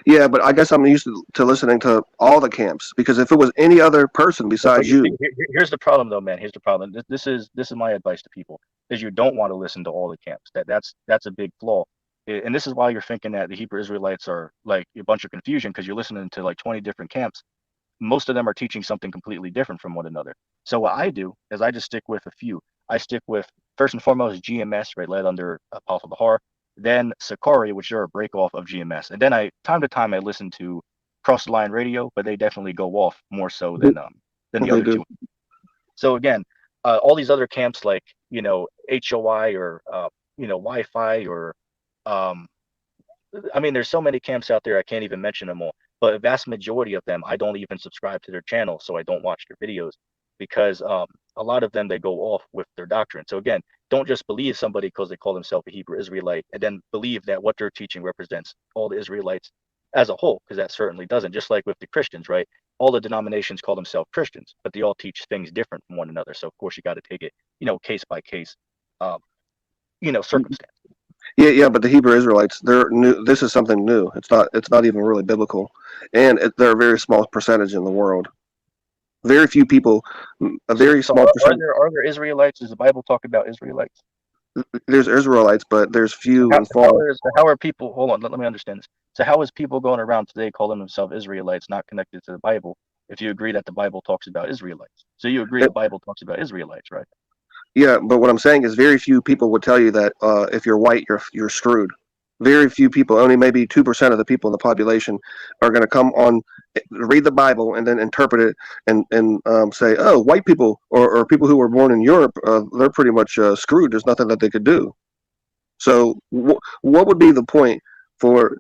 Yeah, but I guess I'm used to listening to all the camps because if it was any other person But besides you see, you, here's the problem, though, man. Here's the problem. This is my advice to people: is you don't want to listen to all the camps. That's a big flaw, and this is why you're thinking that the Hebrew Israelites are like a bunch of confusion because you're listening to like 20 different camps. Most of them are teaching something completely different from one another. So what I do is I just stick with a few. I stick with first and foremost GMS, right, led under Apostle Bahar, then Sakari, which are a break off of GMS, and then I time to time I listen to Cross the Line Radio, but they definitely go off more so than the they other do. two. So again, all these other camps like HOI or Wi-Fi or um, I mean, there's so many camps out there, I can't even mention them all. But a vast majority of them, I don't even subscribe to their channel, so I don't watch their videos because a lot of them they go off with their doctrine. So again, don't just believe somebody because they call themselves a Hebrew Israelite, and then believe that what they're teaching represents all the Israelites as a whole, because that certainly doesn't. Just like with the Christians, right? All the denominations call themselves Christians, but they all teach things different from one another. So of course you got to take it, case by case, um, circumstance. Yeah, yeah, but the Hebrew Israelites, they're new. This is something new. It's not even really biblical, and they're a very small percentage in the world. Very few people, a So, very so small are percent. there Israelites? Does the Bible talk about Israelites? There's Israelites, but there's few How and far. how are people? Hold on, let me understand this. So how is people going around today calling themselves Israelites, not connected to the Bible? If you agree that the Bible talks about Israelites, so you agree the Bible talks about Israelites, right? Yeah, but what I'm saying is very few people would tell you that if you're white, you're screwed. Very few people, only maybe 2% of the people in the population, are going to come on, read the Bible, and then interpret it and say, "Oh, white people or people who were born in Europe, they're pretty much screwed. There's nothing that they could do." So, what would be the point for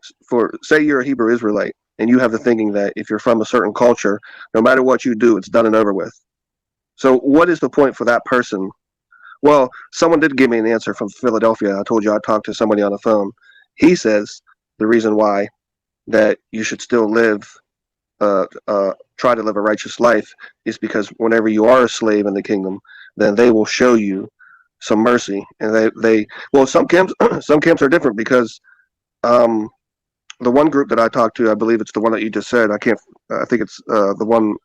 say you're a Hebrew Israelite and you have the thinking that if you're from a certain culture, no matter what you do, it's done and over with. So, what is the point for that person? Well, someone did give me an answer from Philadelphia. I told you I talked to somebody on the phone. He says the reason why that you should still try to live a righteous life is because whenever you are a slave in the kingdom, then they will show you some mercy. And well, some camps, some camps are different because um, the one group that I talked to, I believe it's the one that you just said. I think it's the one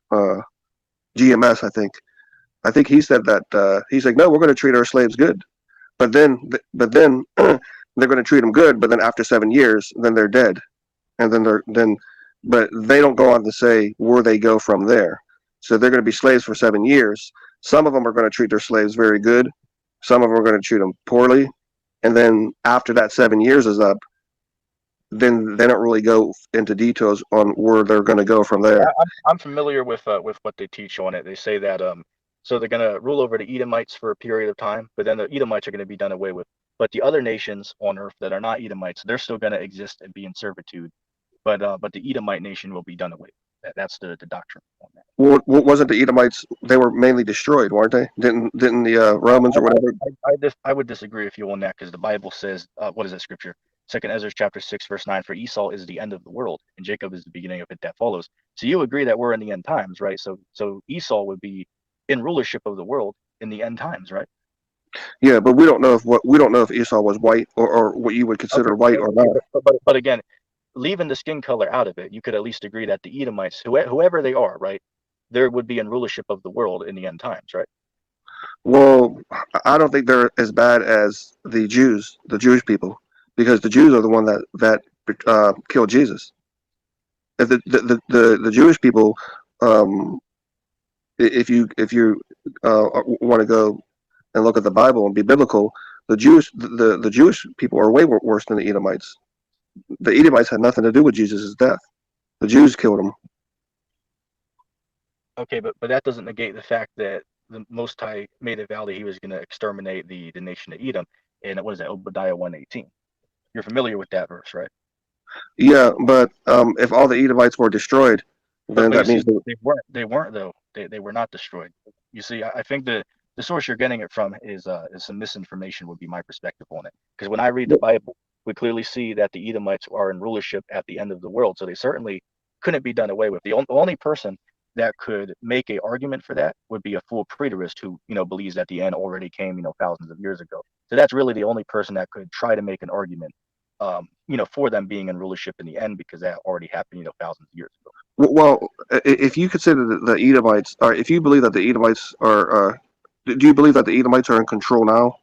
GMS. I think he said that he's like, no, we're going to treat our slaves good. But then they're going to treat them good. But then after 7 years, then they're dead, and but they don't go on to say where they go from there. So they're going to be slaves for 7 years. Some of them are going to treat their slaves very good. Some of them are going to treat them poorly. And then after that 7 years is up, then they don't really go into details on where they're going to go from Yeah, there. I'm familiar with what they teach on it. They say that so they're gonna rule over the Edomites for a period of time, but then the Edomites are gonna be done away with. But the other nations on earth that are not Edomites, they're still gonna exist and be in servitude. But the Edomite nation will be done away. That's the doctrine on that. Well, wasn't the Edomites? They were mainly destroyed, weren't they? Didn't the Romans or whatever? I would disagree with you on that because the Bible says, what is that scripture? Second Ezra chapter 6 verse 9. For Esau is the end of the world, and Jacob is the beginning of it that follows. So you agree that we're in the end times, right? So Esau would be in rulership of the world in the end times, right? Yeah, but we don't know if Esau was white or what you would Okay, consider white or okay, not. but again, leaving the skin color out of it, you could at least agree that the Edomites, whoever they are, right, there would be in rulership of the world in the end times, right? Well, I don't think they're as bad as the Jews, the Jewish people, because the Jews are the one that killed Jesus. If the Jewish people, um, if you want to go and look at the Bible and be biblical, the Jewish people are way worse than the Edomites. The Edomites had nothing to do with Jesus' death. The Jews killed him. Okay, but that doesn't negate the fact that the Most High made a vow that He was going to exterminate the nation of Edom, and what is that, Obadiah 1:18? You're familiar with that verse, right? Yeah, but if all the Edomites were destroyed, then But you that see, means that. they weren't though. They were not destroyed. You see, I think the source you're getting it from is some misinformation. Would be my perspective on it. Because when I read the Bible, we clearly see that the Edomites are in rulership at the end of the world, so they certainly couldn't be done away with. The only person that could make a argument for that would be a full preterist who believes that the end already came thousands of years ago. So that's really the only person that could try to make an argument for them being in rulership in the end, because that already happened, thousands of years ago. Well, if you consider the Edomites, or if you believe that the Edomites are, do you believe that the Edomites are in control now?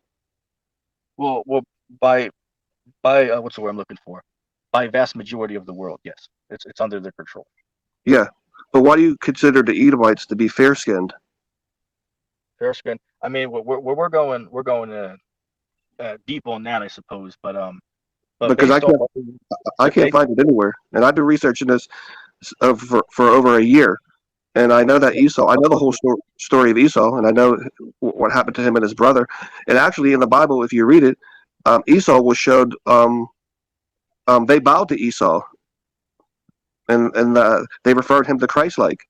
Well, by what's the word I'm looking for? By vast majority of the world, yes, it's under their control. Yeah, but why do you consider the Edomites to be fair skinned? Fair skin. I mean, we're going deep on that, I suppose. But Because based on I can't based, find it anywhere, and I've been researching this for over a year, and I know that Esau. I know the whole story of Esau, and I know what happened to him and his brother. And actually, in the Bible, if you read it, Esau was showed. They bowed to Esau, and they referred him to Christ like.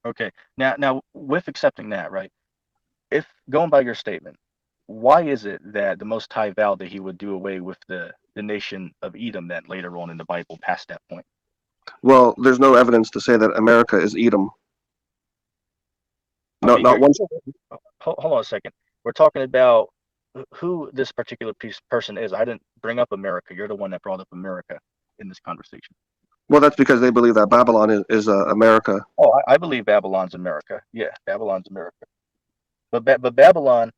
okay, now with accepting that, right? If going by your statement, why is it that the Most High vowed that He would do away with the nation of Edom then later on in the Bible, past that point? Well, there's no evidence to say that America is Edom. I No, mean, not one. hold on a second. We're talking about who this particular person is. I didn't bring up America. You're the one that brought up America in this conversation. Well, that's because they believe that Babylon is America. Oh, I believe Babylon's America. Yeah, Babylon's America. But Babylon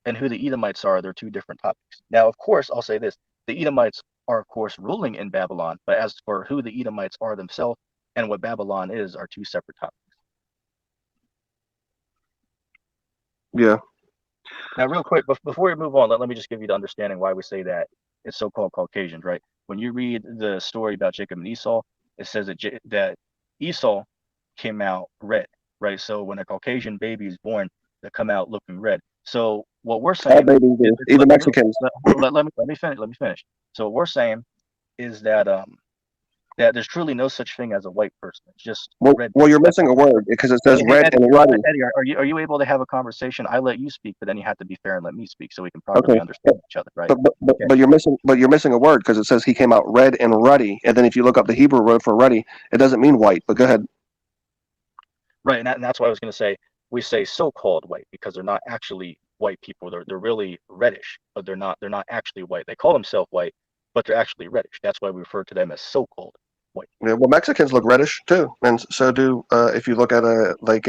and who the Edomites are, they're two different topics. Now, of course, I'll say this: the Edomites are, of course, ruling in Babylon. But as for who the Edomites are themselves and what Babylon is, are two separate topics. Yeah. Now, real quick, before we move on, let me just give you the understanding why we say that it's so-called Caucasians, right? When you read the story about Jacob and Esau, it says that Esau came out red, right? So when a Caucasian baby is born, they come out looking red. So what we're All saying babies is, do, even Mexicans. let me finish. Let me finish. So what we're saying is that there's truly no such thing as a white person. It's just red Well, people. you're missing a word because it says Hey, red Eddie, and ruddy. Eddie, are you able to have a conversation? I let you speak, but then you have to be fair and let me speak so we can Okay, properly understand each other, right? Okay, but you're missing a word because it says he came out red and ruddy, and then if you look up the Hebrew word for ruddy, it doesn't mean white. But go ahead. right, and that's what I was going to say. We say so-called white because they're not actually white people. They're really reddish, but they're not actually white. They call themselves white, but they're actually reddish. That's why we refer to them as so-called white. Yeah, well, Mexicans look reddish too, and so do if you look at a what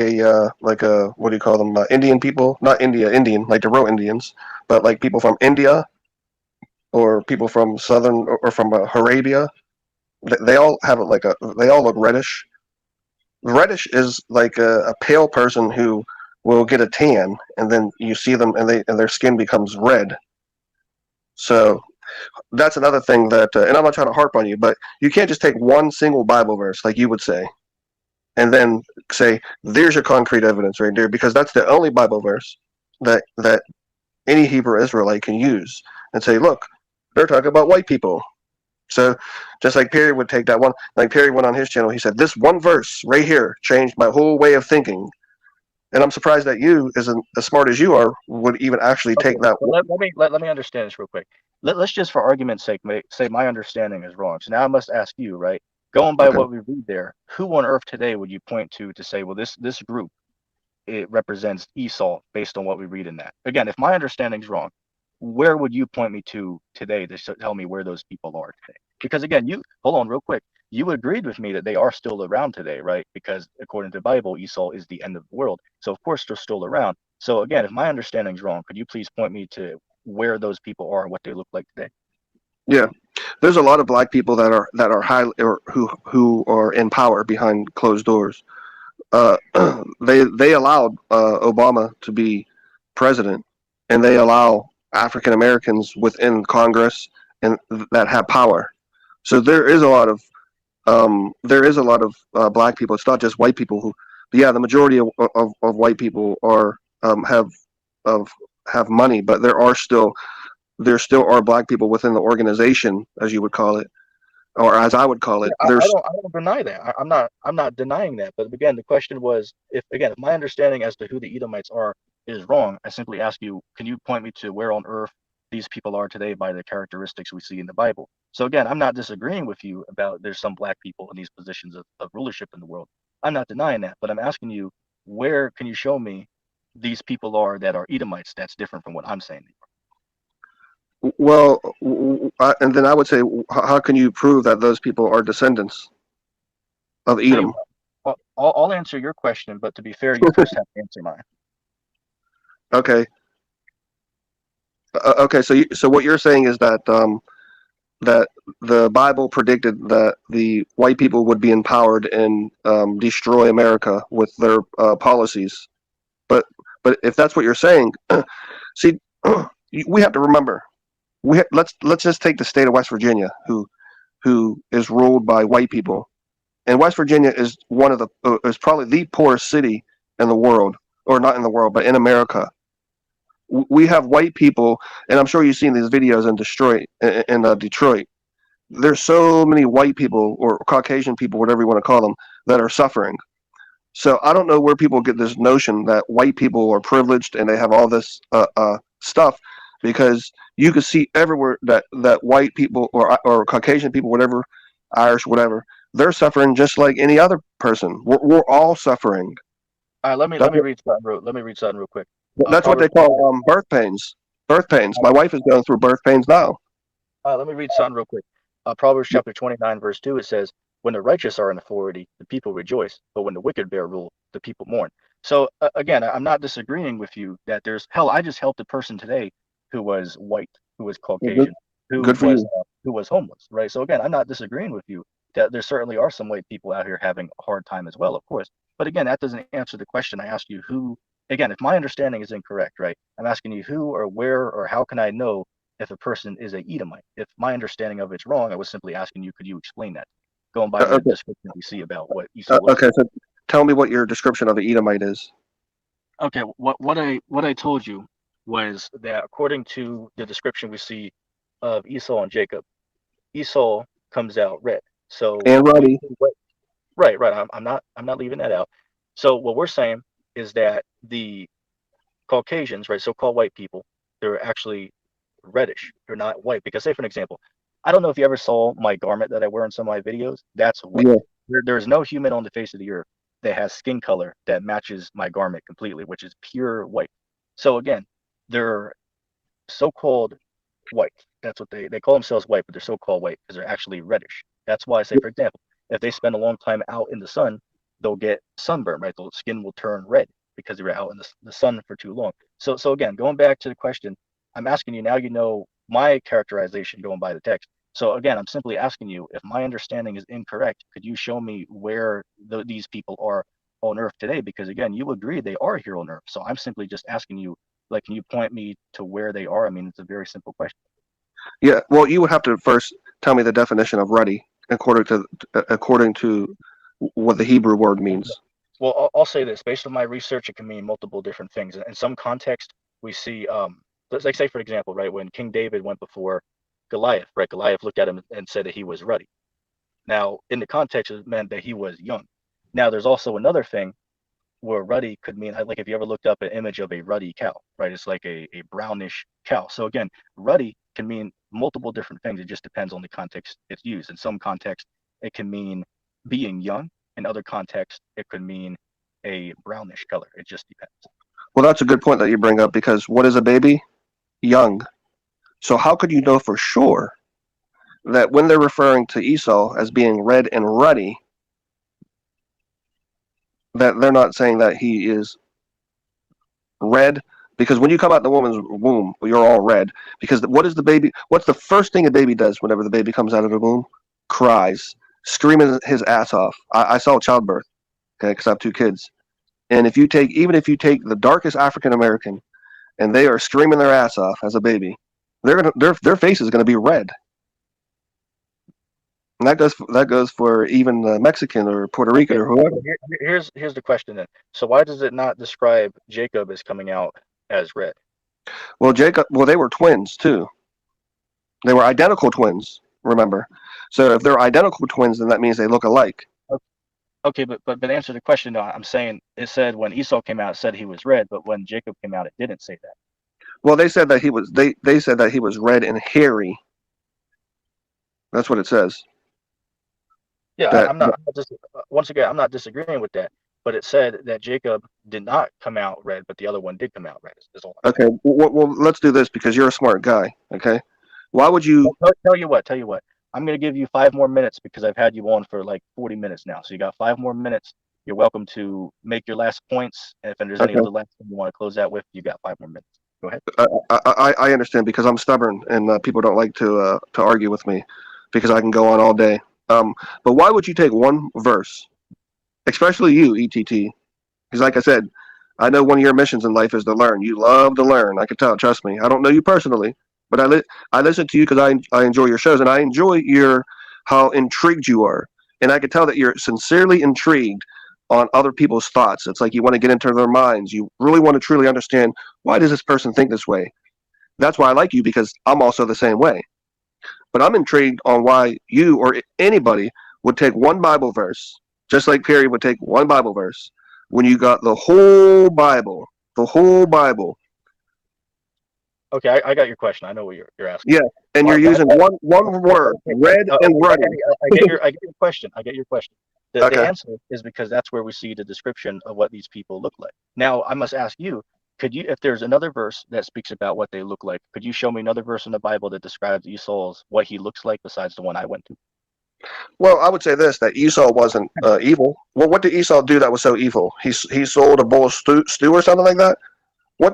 do you call them? Indian people, not Indian, like the real Indians, but like people from India or people from southern or from Arabia. They all have it like a. They all look reddish. Reddish is like a pale person who will get a tan, and then you see them, and their skin becomes red. So that's another thing that, and I'm not trying to harp on you, but you can't just take one single Bible verse, like you would say, and then say, "There's your concrete evidence right there," because that's the only Bible verse that any Hebrew Israelite can use and say, "Look, they're talking about white people." So, just like Perry would take that one, like Perry went on his channel, he said, "This one verse right here changed my whole way of thinking." And I'm surprised that you, as smart as you are, would even actually Okay, take that. so let me understand this real quick. Let's just, for argument's sake, say my understanding is wrong. So now I must ask you, right? Going by Okay. what we read there, who on earth today would you point to say, well, this group, it represents Esau based on what we read in that? Again, if my understanding is wrong, where would you point me to today to tell me where those people are today? Because again, you hold on real quick. You agreed with me that they are still around today, right? Because according to the Bible, Esau is the end of the world. So of course they're still around. So again, if my understanding is wrong, could you please point me to where those people are and what they look like today? Yeah, there's a lot of black people that are high or who are in power behind closed doors. Uh, they allowed Obama to be president, and they allow African Americans within Congress and that have power. So there is a lot of black people. It's not just white people who. Yeah, the majority of white people are of have money, but there still are black people within the organization, as you would call it, or as I would call Yeah, it. I There's don't deny that. I'm not denying that. But again, the question was, if my understanding as to who the Edomites are is wrong, I simply ask you, can you point me to where on earth these people are today by the characteristics we see in the Bible? So again, I'm not disagreeing with you about there's some black people in these positions of rulership in the world. I'm not denying that, but I'm asking you, where can you show me these people are that are Edomites that's different from what I'm saying? Well, and then I would say, how can you prove that those people are descendants of Tell you Edom? what, I'll answer your question, but to be fair, you first have to answer mine. Okay, okay. So what you're saying is that that the Bible predicted that the white people would be empowered and destroy America with their policies. But if that's what you're saying, see, we have to remember. Let's just take the state of West Virginia, who is ruled by white people, and West Virginia is one of the is probably the poorest city in the world, or not in the world, but in America. We have white people, and I'm sure you've seen these videos in Detroit. There's so many white people or Caucasian people, whatever you want to call them, that are suffering. So I don't know where people get this notion that white people are privileged and they have all this stuff, because you can see everywhere that white people or Caucasian people, whatever, Irish, whatever, they're suffering just like any other person. We're all suffering. All right, let That's me read something let me read something real quick. that's what Proverbs. they call birth pains. Birth pains. My wife is going through birth pains now. Let me read something real quick. Proverbs chapter 29, verse 2, it says, when the righteous are in authority, the people rejoice, but when the wicked bear rule, the people mourn. So, again, I'm not disagreeing with you that there's hell. I just helped a person today who was white, who was Good, Caucasian, good for you. who was homeless, right? So, again, I'm not disagreeing with you that there certainly are some white people out here having a hard time as well, of course. But again, that doesn't answer the question. I asked you who, again, if my understanding is incorrect, right? I'm asking you who or where or how can I know if a person is a Edomite? If my understanding of it's wrong, I was simply asking you, could you explain that? Going by the Okay. description we see about what Esau looks Okay. like. So tell me what your description of the Edomite is. Okay, what I told you was that according to the description we see of Esau and Jacob, Esau comes out red. So And we Roddy. right, right. I'm not leaving that out. So what we're saying is that the Caucasians, right, so-called white people, they're actually reddish. They're not white. Because say for an example, I don't know if you ever saw my garment that I wear in some of my videos. That's white. Yeah. There's no human on the face of the earth that has skin color that matches my garment completely, which is pure white. So again, they're so-called white. That's what they call themselves white, but they're so-called white because they're actually reddish. That's why I say, for example, if they spend a long time out in the sun, they'll get sunburn, right? The skin will turn red because they were out in the sun for too long. So again, going back to the question, I'm asking you now. You know my characterization going by the text. So again, I'm simply asking you if my understanding is incorrect. Could you show me where these people are on Earth today? Because again, you agree they are here on Earth. So I'm simply just asking you, like, can you point me to where they are? I mean, it's a very simple question. Yeah. Well, you would have to first tell me the definition of ruddy according to what the Hebrew word means. Well, I'll say this: based on my research, it can mean multiple different things. In some context, we see, let's like say, for example, right when King David went before Goliath, right? Goliath looked at him and said that he was ruddy. Now, in the context, it meant that he was young. Now, there's also another thing where ruddy could mean, like, if you ever looked up an image of a ruddy cow, right? It's like a brownish cow. So again, ruddy can mean multiple different things. It just depends on the context it's used. In some context, it can mean being young. In other contexts, it could mean a brownish color. It just depends. Well, that's a good point that you bring up, because what is a baby? Young. So how could you know for sure that when they're referring to Esau as being red and ruddy, that they're not saying that he is red? Because when you come out the woman's womb, you're all red. Because what is the baby? What's the first thing a baby does whenever the baby comes out of the womb? Cries, screaming his ass off. I saw childbirth, okay, because I have two kids. And even if you take the darkest African American, and they are screaming their ass off as a baby, their face is gonna be red. And that goes for even Mexican or Puerto Rican Okay, or whoever. here's the question then. So why does it not describe Jacob as coming out as red? Well, they were twins too. They were identical twins. Remember, so if they're identical twins, then that means they look alike. Okay, but answer the question. No, I'm saying it said when Esau came out, it said he was red, but when Jacob came out, it didn't say that. Well, they said that he was. They said that he was red and hairy. That's what it says. Yeah, That I'm not just once again, I'm not disagreeing with that. but it said that Jacob did not come out red, but the other one did come out red. Is all I'm saying. Okay, well, let's do this because you're a smart guy. Okay, why would you? Tell you what, I'm going to give you 5 more minutes because I've had you on for like 40 minutes now. So you got 5 more minutes. You're welcome to make your last points. And if there's any Okay, other last thing you want to close out with, you got 5 more minutes. Go ahead. I understand because I'm stubborn and people don't like to argue with me because I can go on all day. But why would you take one verse, especially you, ETT? Because like I said, I know one of your missions in life is to learn. You love to learn. I can tell. Trust me. I don't know you personally, but I listen to you because I enjoy your shows and I enjoy your how intrigued you are, and I can tell that you're sincerely intrigued on other people's thoughts. It's like you want to get into their minds. You really want to truly understand why does this person think this way. That's why I like you because I'm also the same way. But I'm intrigued on why you or anybody would take one Bible verse, just like Perry would take one Bible verse, when you got the whole Bible. Okay, I got your question. I know what you're asking. Yeah, and you're using one word, red and Okay, ruddy. Eddie, I get your question. I get your question. The Okay. answer is because that's where we see the description of what these people look like. Now, I must ask you, could you, if there's another verse that speaks about what they look like, could you show me another verse in the Bible that describes Esau's what he looks like besides the one I went to? Well, I would say this that Esau wasn't evil. Well, what did Esau do that was so evil? He sold a bowl of stew or something like that. What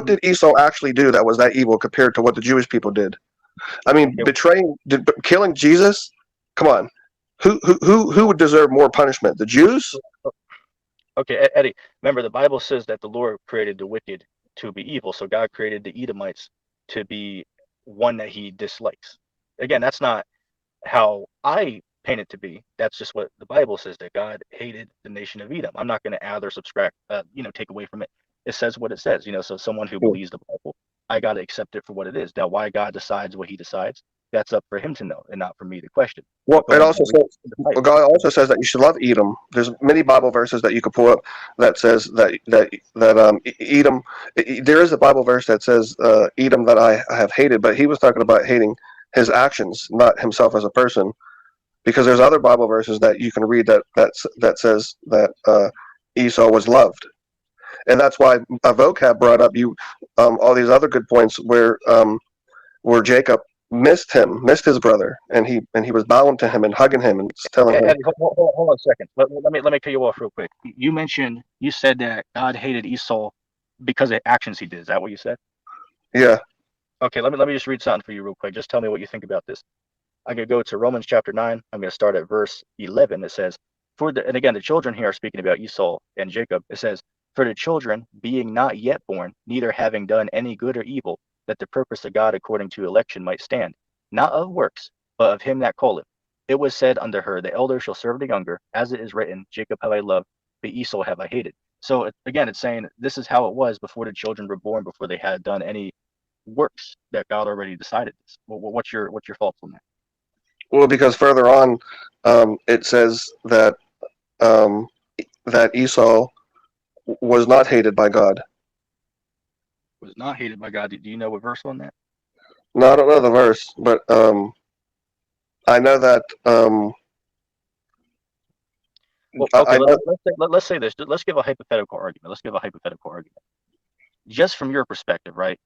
did Esau actually do that was that evil compared to what the Jewish people did? I mean, Okay, killing Jesus. Come on, who would deserve more punishment? The Jews? okay, Eddie. Remember, the Bible says that the Lord created the wicked to be evil, so God created the Edomites to be one that He dislikes. Again, that's not how I paint it to be. That's just what the Bible says that God hated the nation of Edom. I'm not going to add or subtract, take away from it. It says what it says. So someone who believes the Bible, I got to accept it for what it is. Now, why God decides what He decides, that's up for Him to know, and not for me to question. Well, But go it ahead and also read says the well, Bible. God also says that you should love Edom. There's many Bible verses that you could pull up that says that Edom. There is a Bible verse that says Edom that I have hated, but he was talking about hating his actions, not himself as a person. Because there's other Bible verses that you can read that says that Esau was loved, and that's why vocab brought up you all these other good points where Jacob missed his brother, and he was bowing to him and hugging him and telling him, Eddie, hold on a second. Let me cut you off real quick. You said that God hated Esau because of actions he did. Is that what you said? yeah, Okay, let me just read something for you real quick. Just tell me what you think about this. I'm going to go to Romans chapter 9. I'm going to start at verse 11. It says, and again, the children here are speaking about Esau and Jacob. It says, for the children being not yet born, neither having done any good or evil, that the purpose of God according to election might stand, not of works, but of him that calleth. It was said unto her, the elder shall serve the younger, as it is written, Jacob have I loved, but Esau have I hated. So again, it's saying this is how it was before the children were born, before they had done any works that God already decided this. What's your thoughts on that? well, because further on, it says um, that Esau was not hated by God. Was not hated by God. Do you know what verse on that? No, I don't know the verse, but I know that Well, I okay. know. Let's say this. Let's give a hypothetical argument. Let's give a hypothetical argument. Just from your perspective, right?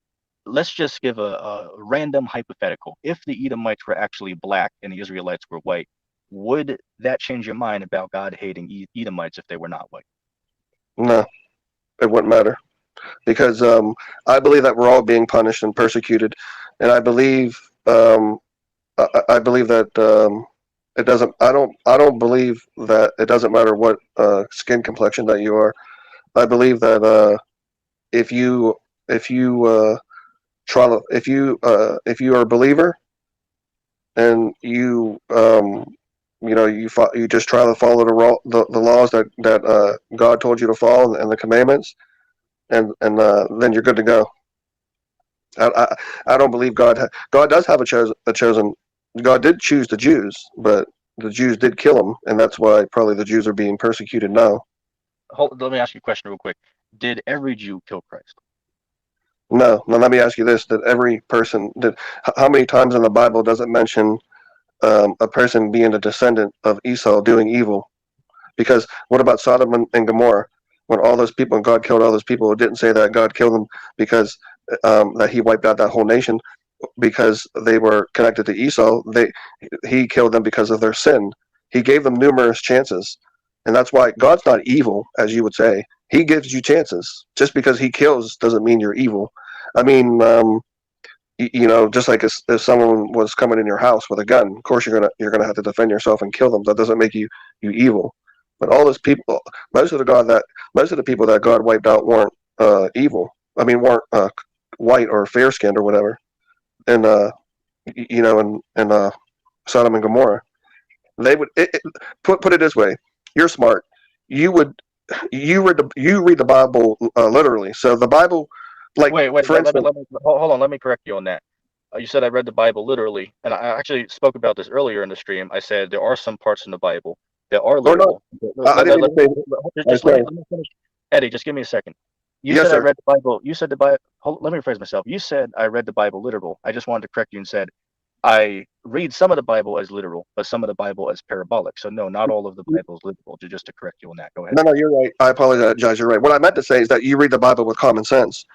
Let's just give a random hypothetical. If the Edomites were actually black and the Israelites were white, would that change your mind about God hating Edomites if they were not white? No, it wouldn't matter because I believe that we're all being punished and persecuted, and I believe that it doesn't. I don't believe that it doesn't matter what skin complexion that you are. I believe that if you if you if you are a believer and you just try to follow the laws that God told you to follow and the commandments, and then you're good to go. I don't believe God does have a chosen. God did choose the Jews, but the Jews did kill them, and that's why probably the Jews are being persecuted now. Let me ask you a question real quick. Did every Jew kill Christ? No, now let me ask you this: that every person did. How many times in the Bible does it mention a person being a descendant of Esau doing evil? Because what about Sodom and Gomorrah? When all those people and God killed all those people, it didn't say that God killed them because that He wiped out that whole nation because they were connected to Esau. He killed them because of their sin. He gave them numerous chances, and that's why God's not evil, as you would say. He gives you chances. Just because He kills doesn't mean you're evil. I mean, just like if someone was coming in your house with a gun, of course you're gonna have to defend yourself and kill them. That doesn't make you evil. But all those people, most of the people that God wiped out weren't evil. I mean, weren't white or fair skinned or whatever. And and Sodom and Gomorrah, they would put it this way: you're smart. You would you read the Bible literally. So the Bible, like Wait, for instance, let me hold on. Let me correct you on that. You said I read the Bible literally, and I actually spoke about this earlier in the stream. I said there are some parts in the Bible that are or no, literal. I didn't mean to say. Just Okay. let me finish. Eddie, just give me a second. You Yes, said I sir. read the Bible. You said the Bible. Let me rephrase myself. You said I read the Bible literal. I just wanted to correct you and said I read some of the Bible as literal, but some of the Bible as parabolic. So no, not all of the Bible is literal. Just to correct you on that. Go ahead. No, you're right. I apologize. You're right. What I meant to say is that you read the Bible with common sense.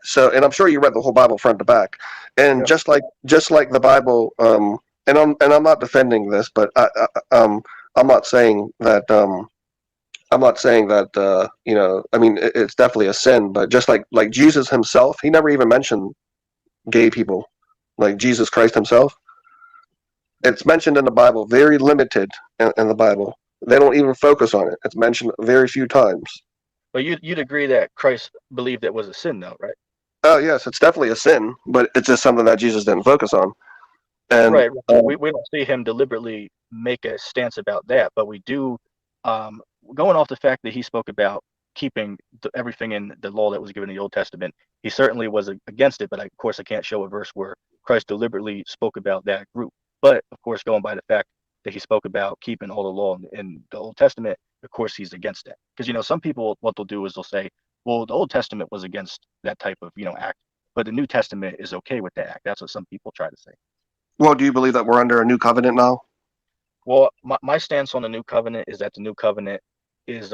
So, and I'm sure you read the whole Bible front to back. And Yeah. just like the Bible, and I'm not defending this, but I'm not saying that I mean, it's definitely a sin. But just like Jesus himself, he never even mentioned gay people, like Jesus Christ himself. It's mentioned in the Bible, very limited in the Bible. They don't even focus on it. It's mentioned very few times. But you'd agree that Christ believed it was a sin, though, right? Oh yes, it's definitely a sin, but it's just something that Jesus didn't focus on. And Right. But we don't see him deliberately make a stance about that, but we do, um, going off the fact that he spoke about keeping everything in the law that was given in the Old Testament. He certainly was against it, but of course I can't show a verse where Christ deliberately spoke about that group. But of course, going by the fact that he spoke about keeping all the law in the Old Testament, of course he's against that. Because some people, what they'll do is they'll say, well, the Old Testament was against that type of act, but the New Testament is okay with that act. That's what some people try to say. well, do you believe that we're under a new covenant now? Well, my stance on the new covenant is that the new covenant is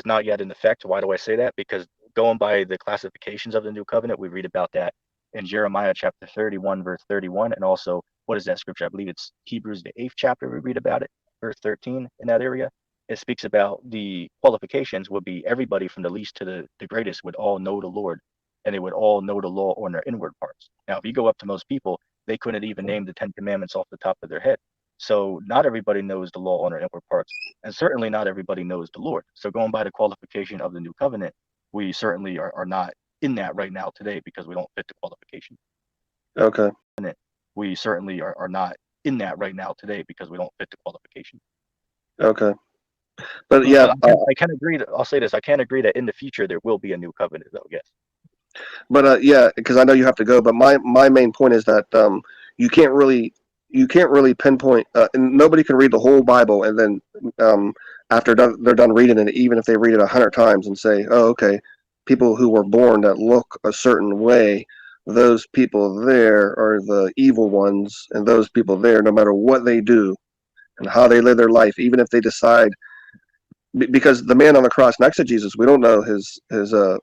not yet in effect. Why do I say that? Because going by the classifications of the new covenant, we read about that in Jeremiah chapter 31, verse 31, and also what is that scripture? I believe it's Hebrews the 8th chapter. We read about it, verse 13 in that area. It speaks about the qualifications would be everybody from the least to the greatest would all know the Lord, and they would all know the law on their inward parts. Now, if you go up to most people, they couldn't even name the Ten Commandments off the top of their head. So not everybody knows the law on their inward parts, and certainly not everybody knows the Lord. So going by the qualification of the new covenant, we certainly are not in that right now today because we don't fit the qualification. Okay. We certainly are not in that right now today because we don't fit the qualification. Okay. But But yeah, I can agree that I'll say this. I can agree that in the future there will be a new covenant, though. Yes. yeah, because I know you have to go. But my main point is that you can't really you can't really pinpoint, and nobody can read the whole Bible and then after they're done reading it, even if they read it 100 times and say, oh, okay, people who were born that look a certain way, those people there are the evil ones, and those people there, no matter what they do and how they live their life, even if they decide, because the man on the cross next to Jesus, we don't know his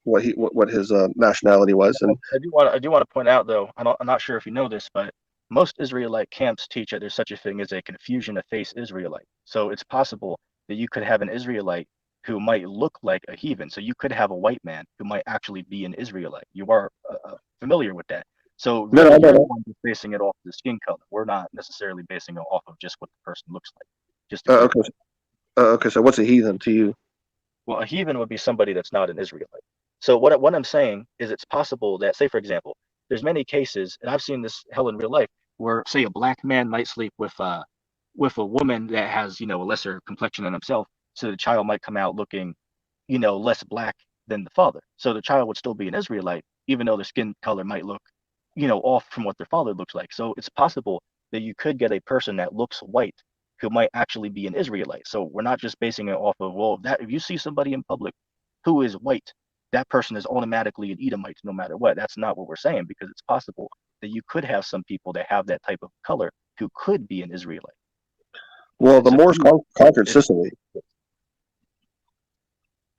what his nationality was, and I do want to point out though. I'm not sure if you know this, but most Israelite camps teach that there's such a thing as a confusion of face Israelite. So it's possible that you could have an Israelite who might look like a heathen. So you could have a white man who might actually be an Israelite. You are familiar with that. So no, really, no, no, you're the no. one who's basing it off the skin color. We're not necessarily basing it off of just what the person looks like. Just to Okay, clarify. okay. So what's a heathen to you? Well, a heathen would be somebody that's not an Israelite. So what I'm saying is it's possible that, say for example, there's many cases, and I've seen this hell in real life, where say a black man might sleep with a woman that has a lesser complexion than himself, so the child might come out looking less black than the father. So the child would still be an Israelite, even though their skin color might look off from what their father looks like. So it's possible that you could get a person that looks white who might actually be an Israelite. So we're not just basing it off of, well, that if you see somebody in public who is white, that person is automatically an Edomite no matter what. That's not what we're saying, because it's possible that you could have some people that have that type of color who could be an Israelite. Well, And the so Moors conquered it's Sicily.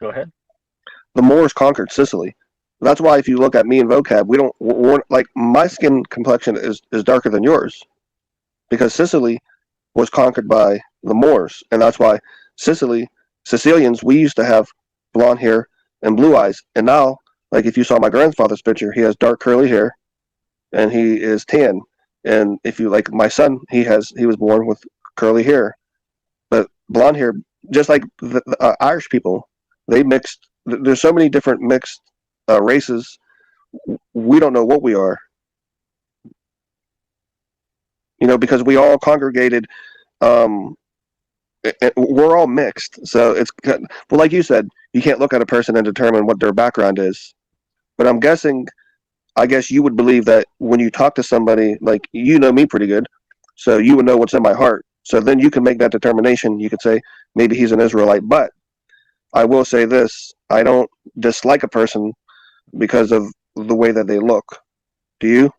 Go ahead. The Moors conquered Sicily. That's why if you look at me and vocab, we're like my skin complexion is darker than yours because Sicily was conquered by the Moors, and that's why Sicilians, we used to have blonde hair and blue eyes, and now, like if you saw my grandfather's picture, he has dark curly hair, and he is tan. And if you like my son, he was born with curly hair, but blonde hair, just like the Irish people, they mixed. There's so many different mixed races. We don't know what we are, because we all congregated. Um, we're all mixed, so it's well, like you said, you can't look at a person and determine what their background is. But I guess you would believe that when you talk to somebody, like you know me pretty good, so you would know what's in my heart. So then you can make that determination. You could say maybe he's an Israelite, but I will say this: I don't dislike a person because of the way that they look. Do you?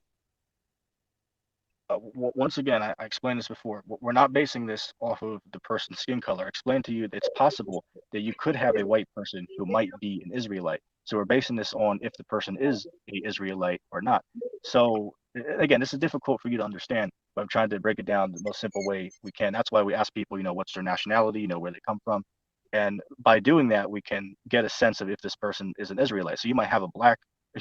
Once again, I explained this before. We're not basing this off of the person's skin color. I explained to you that it's possible that you could have a white person who might be an Israelite. So we're basing this on if the person is a Israelite or not. So again, this is difficult for you to understand, but I'm trying to break it down the most simple way we can. That's why we ask people, what's their nationality, where they come from. And by doing that, we can get a sense of if this person is an Israelite. So you might have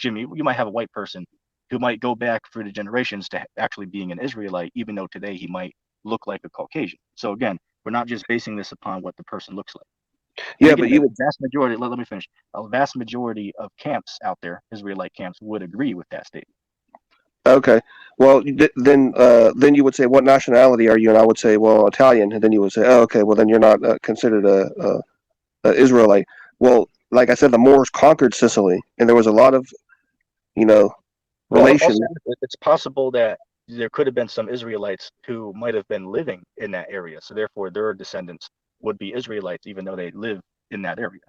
you might have a white person who might go back through the generations to actually being an Israelite, even though today he might look like a Caucasian. So again, we're not just basing this upon what the person looks like. And Yeah, again, but you a vast majority, let me finish. A vast majority of camps out there, Israelite camps, would agree with that statement. okay? Well, then you would say, what nationality are you? And I would say, well, Italian. And then you would say, oh, okay. Well, then you're not considered a Israelite. Well, like I said, the Moors conquered Sicily, and there was a lot of you know Well, relation. also, it's possible that there could have been some Israelites who might have been living in that area. So therefore, their descendants would be Israelites, even though they live in that area.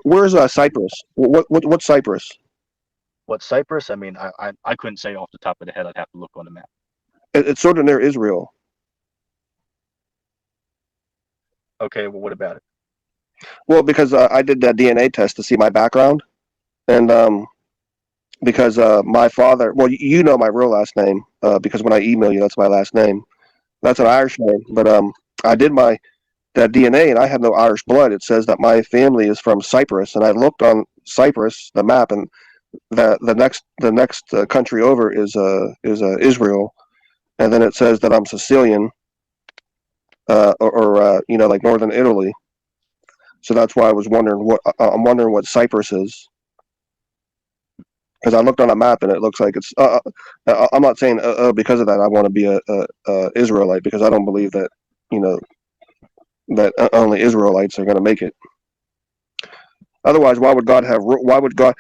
Where's Cyprus? What's Cyprus? What Cyprus? I mean, I couldn't say off the top of the head. I'd have to look on the map. It's sort of near Israel. Okay, well, what about it? Well, because I did that DNA test to see my background, and because my father, well, you know my real last name because when I email you, that's my last name. That's an Irish name, but I did my that DNA, and I have no Irish blood. It says that my family is from Cyprus, and I looked on Cyprus, the map, and the next country over is Israel, and then it says that I'm Sicilian, or like northern Italy. So that's why I was wondering I'm wondering what Cyprus is, because I looked on a map and it looks like it's. I'm not saying because of that I want to be a Israelite, because I don't believe that you know that only Israelites are going to make it. Otherwise, why would God have? Why would God,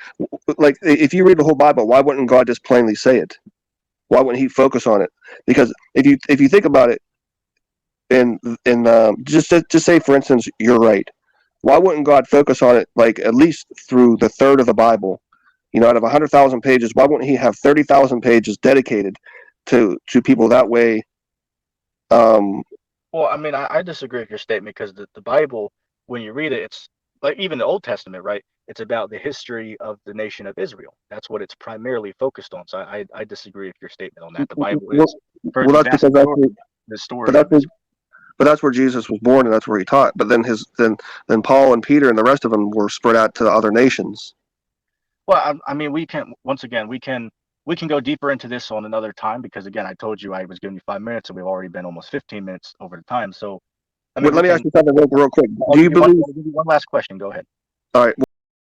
like, if you read the whole Bible, why wouldn't God just plainly say it? Why wouldn't He focus on it? Because if you think about it, and just say for instance, you're right. Why wouldn't God focus on it, like at least through the third of the Bible? Out of 100,000 pages, why wouldn't He have 30,000 pages dedicated to people that way? Um, Well, I mean, I disagree with your statement because the Bible, when you read it, it's like even the Old Testament, right? It's about the history of the nation of Israel. That's what it's primarily focused on. So I disagree with your statement on that. The Bible well, is, for well, the that's vast because that's majority, where, the but story that's of where, Israel. but that's where Jesus was born, and that's where He taught. But then Paul and Peter and the rest of them were spread out to the other nations. Well, I mean, we can once again we can go deeper into this on another time because again, I told you I was giving you 5 minutes, and we've already been almost 15 minutes over the time. So I mean, Well, we let me ask can. you something real quick. I'll Do give you you one. believe? I'll give you one last question. Go ahead. All right.